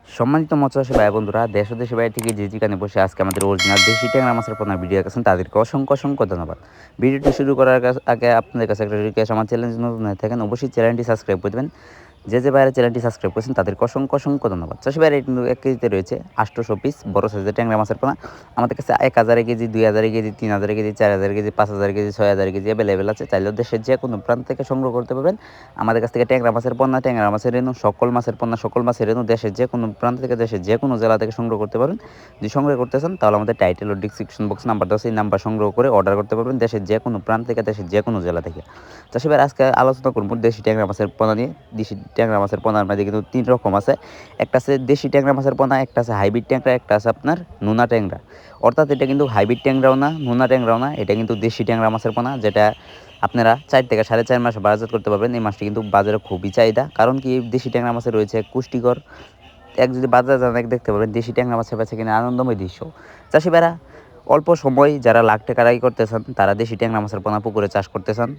সম্মানিত মৎস্যচাষী ভাই বন্ধুরা, দেশ ও দেশের বাইরে থেকে যে যেখানে বসে আজকে আমাদের অরিজিনাল দেশি ট্যাংরা মাছের পোনার ভিডিও দেখছেন তাদেরকে অসংখ্য অসংখ্য ধন্যবাদ। ভিডিওটি শুরু করার আগে আপনাদের কাছে একটা রিকোয়েস্ট, আমার চ্যানেল নতুন হয়ে থাকেন অবশ্যই চ্যানেলটি সাবস্ক্রাইব করে দেবেন। যে বাইরে চ্যানেলটি সাবস্ক্রাইব করেছেন তাদেরকে অসংখ্য অসংখ্য ধন্যবাদ। চাষি বাইরে কিন্তু 1 কেজিতে রয়েছে 800 পিস বড় সাইজের ট্যাংরা মাছের পোনা। আমাদের কাছে 1000 KG, 2000 KG, 3000 KG, 4000 KG, 5000 KG, 6000 KG available আছে। চাইলেও দেশের যে কোনো প্রান্ত থেকে সংগ্রহ করতে পারবেন। আমাদের কাছ থেকে ট্যাংরা মাছের পোনা, ট্যাংরা মাছের রেণু, সকল মাছের পোনা, সকল মাছের রেণু দেশের যে কোনো প্রান্ত থেকে, দেশের যে কোনো জেলা থেকে সংগ্রহ করতে পারবেন। যদি সংগ্রহ করতে চান তাহলে আমাদের টাইটেল ও ডেসক্রিপশন বক্স নাম্বার দেওয়া আছে, এই নাম্বার সংগ্রহ করে অর্ডার করতে পারবেন দেশের যে কোনো প্রান্ত থেকে, দেশের যে কোনো জেলা থেকে। চাষি ভাই আজকে আলোচনা করব দেশি ট্যাংরা মাছের পোনা নিয়ে। দেশি ট্যাংরা মাছের পোনার মধ্যে কিন্তু 3 রকম আছে। একটা আছে দেশি ট্যাংরা মাছের পোনা, একটা আছে হাইব্রিড ট্যাংরা, একটা আছে আপনার নোনা ট্যাংরা। অর্থাৎ এটা কিন্তু হাইব্রিড ট্যাংরাও না, নোনা ট্যাংরাও না, এটা কিন্তু দেশি ট্যাংরা মাছের পোনা, যেটা আপনারা 4 থেকে 4.5 মাস বাজারজাত করতে পারবেন। এই মাছটি কিন্তু বাজারে খুবই চাহিদা, কারণ কি দেশি ট্যাংরা মাছে রয়েছে পুষ্টিকর। যদি বাজারে যান দেখতে পাবেন দেশি ট্যাংরা মাছের বেচা কিনে আনন্দময় দৃশ্য। চাষি ভাইরা অল্প সময় যারা লাখ টাকা আয় করতে চান তারা দেশি ট্যাংরা মাছের পোনা পুকুরে চাষ করতে চান,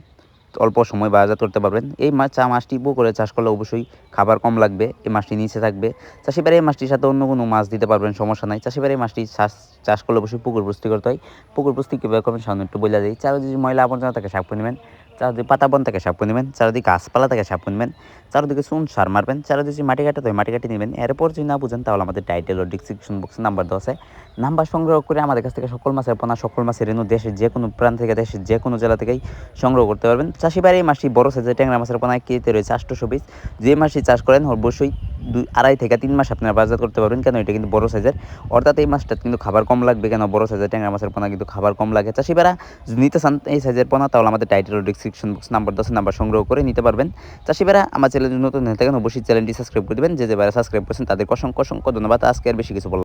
অল্প সময় বাজারজাত করতে পারবেন। এই মাছটি পুকুরে চাষ করলে অবশ্যই খাবার কম লাগবে, এই মাছটি নিচে থাকবে। চাষিবারে এই মাছটির সাথে অন্য কোনো মাছ দিতে পারবেন, সমস্যা নাই। চাষিবারে এই মাছটি চাষ করলে অবশ্যই পুকুর প্রস্তুতি করতে হয়। পুকুর প্রস্তুতি কীভাবে করবেন সামনে একটু বলে দিই। চারিদিকে ময়লা আবর্জনা থাকে সাফ করে নেবেন, চারিদিকে পাতা বন থেকে সাফ করে নেবেন, চারিদিকে গাছপালা থেকে সাফ করে নেবেন, চারিদিকে চুন সার মারবেন, চারিদিকে মাটি কাটাতে হয় মাটি কাটিয়ে নেবেন। এরপর যদি না বুঝেন তাহলে আমাদের টাইটেল ও ডিসক্রিপশন বক্সে নাম্বার দেওয়া আছে, নাম্বার সংগ্রহ করে আমাদের কাছ থেকে সকল মাছের পোনা, সকল মাছের রেণু দেশের যে কোনো প্রান্ত থেকে, দেশের যে কোনো জেলা থেকেই সংগ্রহ করতে পারবেন। চাষিবারে এই মাছটি বড় সাইজের ট্যাংরা মাছের পোনা 1 কেজিতে রয়েছে 800 পিস। যে মাছটি চাষ করেন অবশ্যই 2.5 থেকে 3 মাস আপনারা বাজার করতে পারবেন, কেন এটা কিন্তু বড় সাইজের। অর্থাৎ এই মাছটা কিন্তু খাবার কম লাগবে, কেন বড় সাইজের ট্যাংরা মাছের পোনা কিন্তু খাবার কম লাগে। চাষিবারা যদি নিতে চান এই সাইজের পোনা তাহলে আমাদের টাইটেল ও ডিসক্রিপশন বক্স নাম্বার 10 নাম্বার সংগ্রহ করে নিতে পারবেন। চাষিবারা আমার চ্যানেল নতুন হয়ে থাকেন অবশ্যই চ্যানেলটি সাবস্ক্রাইব করে দেবেন। যে বাইরে সাবস্ক্রাইব করেছেন তাদেরকে অসংখ্য অসংখ্য ধন্যবাদ। আজকে আর বেশি কিছু বললাম।